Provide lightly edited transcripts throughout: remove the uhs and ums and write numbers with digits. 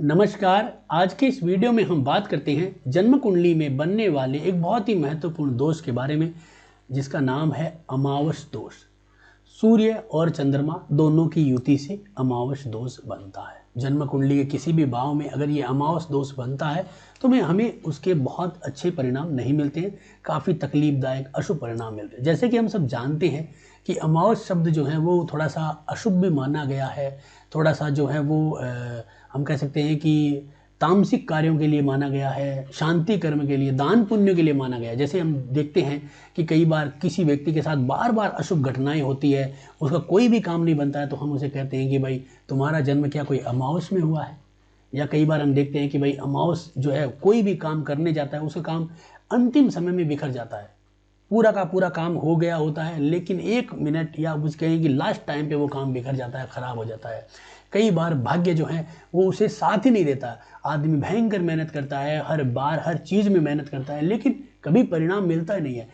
नमस्कार। आज के इस वीडियो में हम बात करते हैं जन्म कुंडली में बनने वाले एक बहुत ही महत्वपूर्ण दोष के बारे में, जिसका नाम है अमावस दोष। सूर्य और चंद्रमा दोनों की युति से अमावस दोष बनता है। जन्म कुंडली के किसी भी भाव में अगर ये अमावस दोष बनता है तो हमें उसके बहुत अच्छे परिणाम नहीं मिलते हैं, काफ़ी तकलीफदायक अशुभ परिणाम मिलते हैं। जैसे कि हम सब जानते हैं कि अमावस शब्द जो है वो थोड़ा सा अशुभ भी माना गया है, थोड़ा सा जो है वो हम कह सकते हैं कि तामसिक कार्यों के लिए माना गया है, शांति कर्म के लिए, दान पुण्य के लिए माना गया है। जैसे हम देखते हैं कि कई बार किसी व्यक्ति के साथ बार बार अशुभ घटनाएं होती है, उसका कोई भी काम नहीं बनता है, तो हम उसे कहते हैं कि भाई तुम्हारा जन्म क्या कोई अमावस में हुआ है। या कई बार हम देखते हैं कि भाई अमावस जो है कोई भी काम करने जाता है, उसका काम अंतिम समय में बिखर जाता है। पूरा का पूरा काम हो गया होता है, लेकिन 1 मिनट या कुछ कहें कि लास्ट टाइम पे वो काम बिखर जाता है, ख़राब हो जाता है। कई बार भाग्य जो है वो उसे साथ ही नहीं देता। आदमी भयंकर मेहनत करता है, हर बार हर चीज़ में मेहनत करता है, लेकिन कभी परिणाम मिलता ही नहीं है।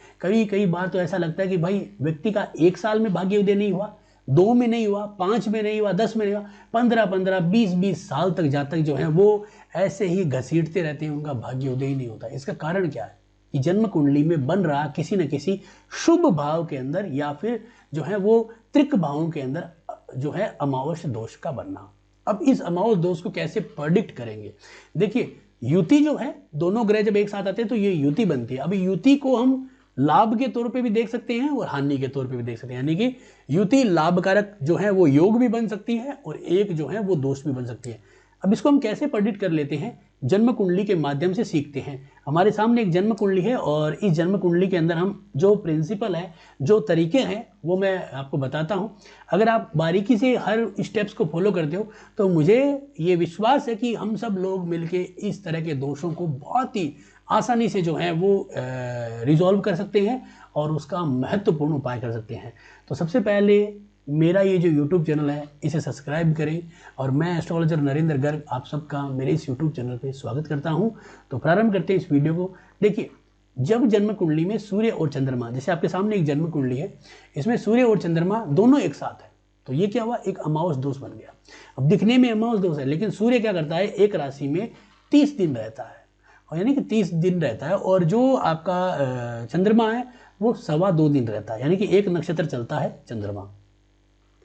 कई बार तो ऐसा लगता है कि भाई व्यक्ति का 1 साल में भाग्य उदय नहीं हुआ, 2 में नहीं हुआ, 5 में नहीं हुआ, 10 में नहीं हुआ, 15-15, 20-20 साल तक जातक जो है वो ऐसे ही घसीटते रहते हैं, उनका भाग्य उदय ही नहीं होता। इसका कारण क्या है कि जन्म कुंडली में बन रहा किसी न किसी शुभ भाव के अंदर या फिर जो है वो त्रिक भावों के अंदर जो है अमावस दोष का बनना। अब इस अमावस दोष को कैसे प्रेडिक्ट करेंगे? देखिए, युति जो है, दोनों ग्रह जब एक साथ आते हैं तो ये युति बनती है। अब युति को हम लाभ के तौर पे भी देख सकते हैं और हानि के तौर पे भी देख सकते हैं, यानी कि युति लाभकारक जो है वो योग भी बन सकती है और एक जो है वो दोष भी बन सकती है। अब इसको हम कैसे प्रेडिक्ट कर लेते हैं? जन्म कुंडली के माध्यम से सीखते हैं। हमारे सामने एक जन्म कुंडली है और इस जन्म कुंडली के अंदर हम जो प्रिंसिपल है, जो तरीके हैं, वो मैं आपको बताता हूं। अगर आप बारीकी से हर स्टेप्स को फॉलो करते हो तो मुझे ये विश्वास है कि हम सब लोग मिलके इस तरह के दोषों को बहुत ही आसानी से जो है वो रिजॉल्व कर सकते हैं और उसका महत्वपूर्ण उपाय कर सकते हैं। तो सबसे पहले मेरा ये जो YouTube चैनल है इसे सब्सक्राइब करें और मैं एस्ट्रोलॉजर नरेंद्र गर्ग आप सबका मेरे इस YouTube चैनल पे स्वागत करता हूं। तो प्रारंभ करते हैं इस वीडियो को। देखिए, जब जन्म कुंडली में सूर्य और चंद्रमा, जैसे आपके सामने एक जन्म कुंडली है, इसमें सूर्य और चंद्रमा दोनों एक साथ है, तो ये क्या हुआ? एक अमावस दोष बन गया। अब दिखने में अमावस दोष है, लेकिन सूर्य क्या करता है, एक राशि में 30 दिन रहता है, और यानी कि 30 दिन रहता है, और जो आपका चंद्रमा है वो 2.25 दिन रहता है, यानी कि एक नक्षत्र चलता है चंद्रमा।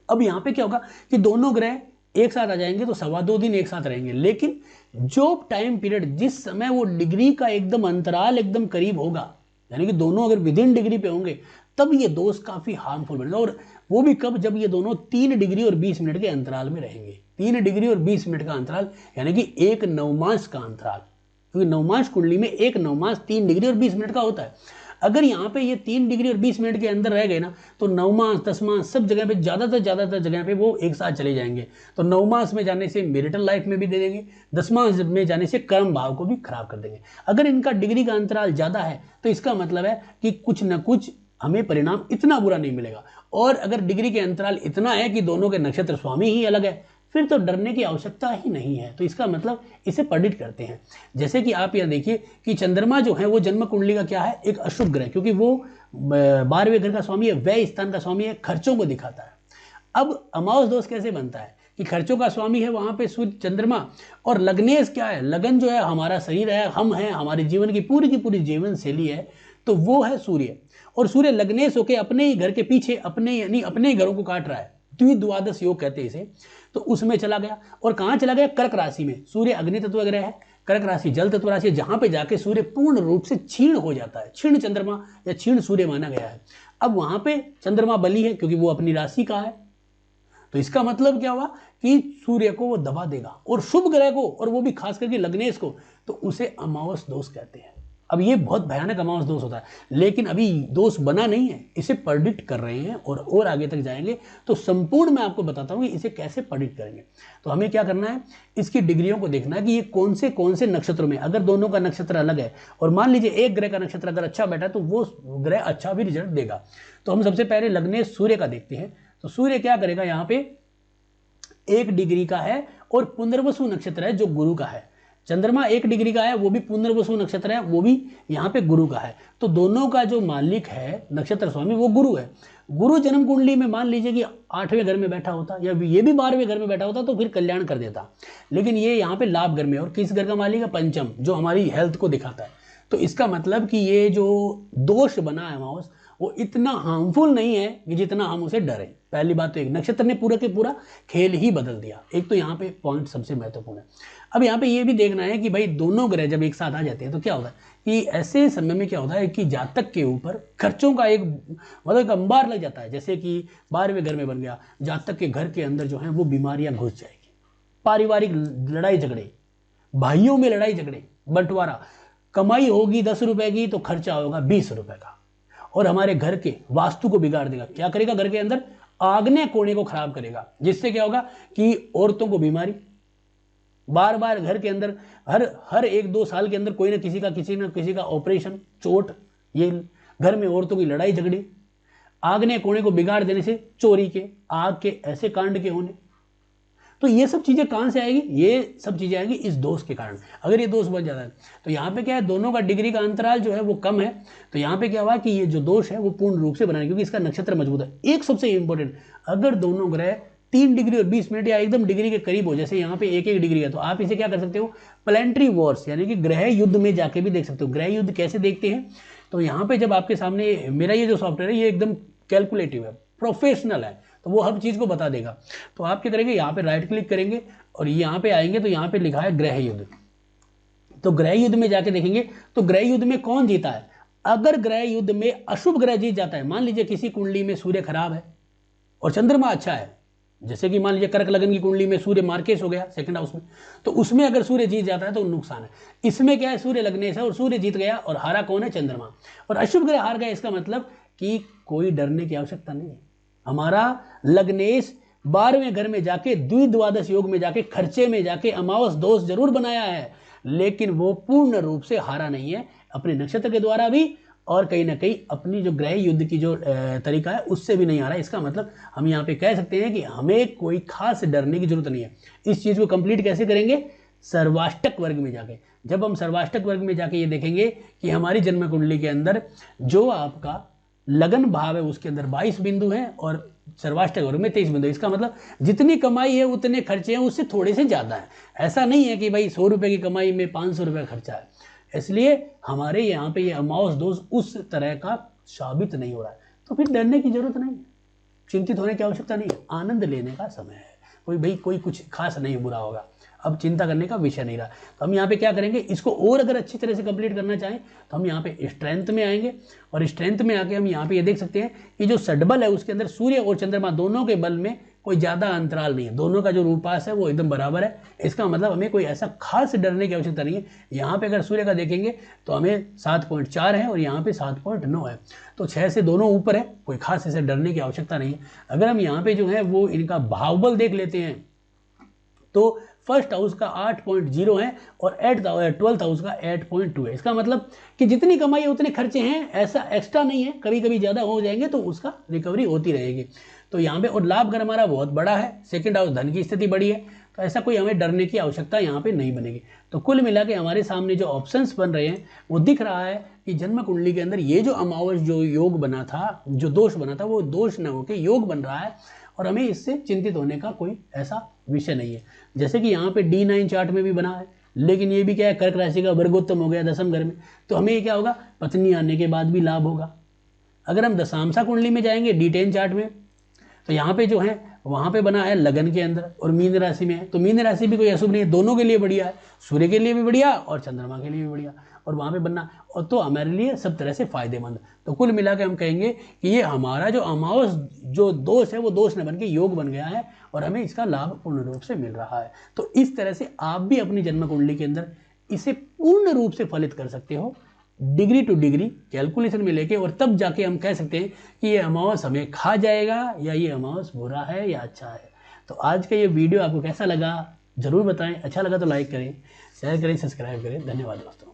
अब यहाँ पे क्या होगा कि दोनों ग्रह एक साथ आ जाएंगे तो 2.25 दिन एक साथ रहेंगे, लेकिन जो टाइम पीरियड, जिस समय वो डिग्री का एकदम अंतराल एकदम करीब होगा, यानी कि दोनों अगर विदिन डिग्री पे होंगे, तब ये दोष काफी हार्मफुल बनेगा। और वो भी कब? जब ये दोनों 3 डिग्री और 20 मिनट के अंतराल में रहेंगे। 3 डिग्री और 20 मिनट का अंतराल, यानी कि एक नवमास का अंतराल, क्योंकि नवमास कुंडली में एक नवमास 3 डिग्री और 20 मिनट का होता है। अगर यहाँ पे ये 3 डिग्री और 20 मिनट के अंदर रह गए ना, तो नवमास 10 मास सब जगह पे, ज़्यादातर जगह पे वो एक साथ चले जाएंगे। तो नवमास में जाने से मैरिटल लाइफ में भी दे देंगे, 10 मास में जाने से कर्म भाव को भी खराब कर देंगे। अगर इनका डिग्री का अंतराल ज़्यादा है तो इसका मतलब है कि कुछ न कुछ हमें परिणाम इतना बुरा नहीं मिलेगा। और अगर डिग्री के अंतराल इतना है कि दोनों के नक्षत्र स्वामी ही अलग है, फिर तो डरने की आवश्यकता ही नहीं है। तो इसका मतलब इसे प्रेडिक्ट करते हैं। जैसे कि आप यहाँ देखिए कि चंद्रमा जो है वो जन्म कुंडली का क्या है? एक अशुभ ग्रह, क्योंकि वो 12वें घर का स्वामी है, व्यय स्थान का स्वामी है, खर्चों को दिखाता है। अब अमावस दोष कैसे बनता है कि खर्चों का स्वामी है वहां पे सूर्य चंद्रमा, और लग्नेश क्या है? लगन जो है हमारा शरीर है, हम है, हमारे जीवन की पूरी जीवन शैली है, तो वो है सूर्य। और सूर्य लग्नेश होकर अपने ही घर के पीछे, अपने यानी अपने ही घरों को काट रहा है, द्विद्वादश योग कहते हैं इसे, तो उसमें चला गया। और कहां चला गया? कर्क राशि में। सूर्य अग्नि तत्व ग्रह है, कर्क राशि जल तत्व राशि है, जहां पे जाके सूर्य पूर्ण रूप से क्षीण हो जाता है। क्षीण चंद्रमा या क्षीण सूर्य माना गया है। अब वहां पे चंद्रमा बली है, क्योंकि वो अपनी राशि का है, तो इसका मतलब क्या हुआ कि सूर्य को वो दबा देगा, और शुभ ग्रह को, और वो भी खास करके लग्नेश को, तो उसे अमावस दोष कहते हैं। अब ये बहुत भयानक अमावस दोष होता है, लेकिन अभी दोष बना नहीं है, इसे प्रेडिक्ट कर रहे हैं और आगे तक जाएंगे तो संपूर्ण मैं आपको बताता हूं कि इसे कैसे प्रेडिक्ट करेंगे। तो हमें क्या करना है, इसकी डिग्रियों को देखना है कि ये कौन से नक्षत्रों में, अगर दोनों का नक्षत्र अलग है, और मान लीजिए एक ग्रह का नक्षत्र अगर अच्छा बैठा तो वो ग्रह अच्छा भी रिजल्ट देगा। तो हम सबसे पहले लग्नेश सूर्य का देखते हैं। तो सूर्य क्या करेगा? यहाँ पे 1 डिग्री का है और पुनर्वसु नक्षत्र है जो गुरु का है। चंद्रमा 1 डिग्री का है, वो भी पुनर्वसु नक्षत्र है, वो भी यहाँ पे गुरु का है। तो दोनों का जो मालिक है नक्षत्र स्वामी वो गुरु है। गुरु जन्म कुंडली में मान लीजिए कि 8वें घर में बैठा होता या ये भी 12वें घर में बैठा होता तो फिर कल्याण कर देता, लेकिन ये यहाँ पे लाभ घर में। और किस घर का मालिक है? पंचम, जो हमारी हेल्थ को दिखाता है। तो इसका मतलब कि ये जो दोष बना है अमावस, वो इतना हार्मफुल नहीं है कि जितना हम उसे डरें। पहली बात तो एक नक्षत्र ने पूरा के पूरा खेल ही बदल दिया। एक तो यहाँ पे पॉइंट सबसे महत्वपूर्ण है। अब यहाँ पे ये भी देखना है कि भाई दोनों ग्रह जब एक साथ आ जाते हैं तो क्या होता है कि ऐसे समय में क्या होता है कि जातक के ऊपर खर्चों का एक मतलब अंबार लग जाता है। जैसे कि 12वें घर में बन गया, जातक के घर के अंदर जो है वो बीमारियां घुस जाएगी, पारिवारिक लड़ाई झगड़े, भाइयों में लड़ाई झगड़े, बंटवारा, कमाई होगी 10 रुपए की तो खर्चा होगा 20 रुपए का, और हमारे घर के वास्तु को बिगाड़ देगा। क्या करेगा? घर के अंदर आग्नेय कोणे को खराब करेगा, जिससे क्या होगा कि औरतों को बीमारी, बार बार घर के अंदर हर 1-2 साल के अंदर कोई ना किसी का ऑपरेशन, चोट, ये घर में औरतों की लड़ाई झगड़ी, आग्नेय कोणे को बिगाड़ देने से चोरी के, आग के, ऐसे कांड के होने। तो ये सब चीजें कहां से आएगी? ये सब चीजें आएगी इस दोष के कारण। अगर ये दोष बढ़ जाता है तो यहाँ पे क्या है, दोनों का डिग्री का अंतराल जो है वो कम है, तो यहाँ पे क्या हुआ कि ये जो दोष है वो पूर्ण रूप से बनाए, क्योंकि इसका नक्षत्र मजबूत है। एक सबसे इंपॉर्टेंट, अगर दोनों ग्रह 3 डिग्री और 20 मिनट या एकदम डिग्री के करीब हो, जैसे यहाँ पे 1-1 डिग्री है, तो आप इसे क्या कर सकते हो? प्लैनेटरी वॉर्स यानी कि ग्रह युद्ध में जाके भी देख सकते हो। ग्रह युद्ध कैसे देखते हैं? तो यहाँ पे जब आपके सामने मेरा ये जो सॉफ्टवेयर है ये एकदम कैलकुलेटिव है, प्रोफेशनल है, तो वो हर चीज को बता देगा। तो आप क्या करेंगे? यहाँ पे राइट क्लिक करेंगे और यहाँ पे आएंगे तो यहाँ पे लिखा है ग्रह युद्ध। तो ग्रह युद्ध में जाके देखेंगे तो ग्रह युद्ध में कौन जीता है। अगर ग्रह युद्ध में अशुभ ग्रह जीत जाता है, मान लीजिए किसी कुंडली में सूर्य खराब है और चंद्रमा अच्छा है, जैसे कि मान लीजिए कर्क लगन की कुंडली में सूर्य मार्केश हो गया सेकंड हाउस में, तो उसमें अगर सूर्य जीत जाता है तो नुकसान है। इसमें क्या है? सूर्य लगनेश है और सूर्य जीत गया, और हारा कौन है? चंद्रमा। और अशुभ ग्रह हार गया, इसका मतलब कि कोई डरने की आवश्यकता नहीं है। हमारा लग्नेश 12वें घर में जाके द्विद्वादश योग में जाके खर्चे में जाके अमावस दोष जरूर बनाया है, लेकिन वो पूर्ण रूप से हारा नहीं है, अपने नक्षत्र के द्वारा भी और कहीं ना कहीं अपनी जो ग्रह युद्ध की जो तरीका है उससे भी नहीं हारा। इसका मतलब हम यहाँ पे कह सकते हैं कि हमें कोई खास डरने की जरूरत नहीं है। इस चीज को कंप्लीट कैसे करेंगे? सर्वाष्टक वर्ग में जाके। जब हम सर्वाष्टक वर्ग में जाके ये देखेंगे कि हमारी जन्म कुंडली के अंदर जो आपका लगन भाव है उसके अंदर 22 बिंदु हैं और सर्वाष्टक वर्ग में 23 बिंदु। इसका मतलब जितनी कमाई है उतने खर्चे हैं उससे थोड़े से ज्यादा है। ऐसा नहीं है कि भाई 100 रुपए की कमाई में 500 रुपए खर्चा है। इसलिए हमारे यहाँ पे ये अमावस दोष उस तरह का साबित नहीं हो रहा है, तो फिर डरने की जरूरत नहीं है, चिंतित होने की आवश्यकता नहीं है। आनंद लेने का समय है, कोई कुछ खास नहीं बुरा होगा, अब चिंता करने का विषय नहीं रहा। तो हम यहाँ पे क्या करेंगे, इसको और अगर अच्छी तरह से कंप्लीट करना चाहें तो हम यहाँ पे स्ट्रेंथ में आएंगे, और स्ट्रेंथ में आके हम यहाँ पे ये देख सकते हैं कि जो षडबल है उसके अंदर सूर्य और चंद्रमा दोनों के बल में कोई ज्यादा अंतराल नहीं है, दोनों का जो रूपास है वो एकदम बराबर है। इसका मतलब हमें कोई ऐसा खास डरने की आवश्यकता नहीं है। यहाँ पे अगर सूर्य का देखेंगे तो हमें 7.4 है और यहाँ पे 7.9 है, तो 6 से दोनों ऊपर है, कोई खास ऐसे डरने की आवश्यकता नहीं है। अगर हम यहाँ पे जो है वो इनका भावबल देख लेते हैं तो फर्स्ट हाउस का 8.0 है और 12th हाउस का 8.2 है। इसका मतलब कि जितनी कमाई है उतने खर्चे हैं, ऐसा एक्स्ट्रा नहीं है, कभी कभी ज़्यादा हो जाएंगे तो उसका रिकवरी होती रहेगी। तो यहाँ पे और लाभ घर हमारा बहुत बड़ा है, सेकंड हाउस धन की स्थिति बड़ी है, तो ऐसा कोई हमें डरने की आवश्यकता यहाँ पे नहीं बनेगी। तो कुल मिला के हमारे सामने जो ऑप्शंस बन रहे हैं वो दिख रहा है कि जन्म कुंडली के अंदर ये जो अमावस जो योग बना था, जो दोष बना था, वो दोष न होकर योग बन रहा है और हमें इससे चिंतित होने का कोई ऐसा विषय नहीं है। जैसे कि यहाँ पे D9 चार्ट में भी बना है, लेकिन ये भी क्या है, कर्क राशि का वर्गोत्तम हो गया 10वें घर में, तो हमें क्या होगा, पत्नी आने के बाद भी लाभ होगा। अगर हम दशांशा कुंडली में जाएंगे D10 चार्ट में, तो यहाँ पे जो है वहाँ पे बना है लगन के अंदर और मीन राशि में है, तो मीन राशि भी कोई अशुभ नहीं है, दोनों के लिए बढ़िया है, सूर्य के लिए भी बढ़िया और चंद्रमा के लिए भी बढ़िया, और वहाँ पे बनना और तो हमारे लिए सब तरह से फायदेमंद। तो कुल मिला के हम कहेंगे कि ये हमारा जो अमावस जो दोष है वो दोष न बन के योग बन गया है और हमें इसका लाभ पूर्ण रूप से मिल रहा है। तो इस तरह से आप भी अपनी जन्म कुंडली के अंदर इसे पूर्ण रूप से फलित कर सकते हो, डिग्री टू डिग्री कैलकुलेशन में लेके, और तब जाके हम कह सकते हैं कि ये अमावस हमें खा जाएगा या ये अमावस बुरा है या अच्छा है। तो आज का ये वीडियो आपको कैसा लगा जरूर बताएं, अच्छा लगा तो लाइक करें, शेयर करें, सब्सक्राइब करें। धन्यवाद दोस्तों।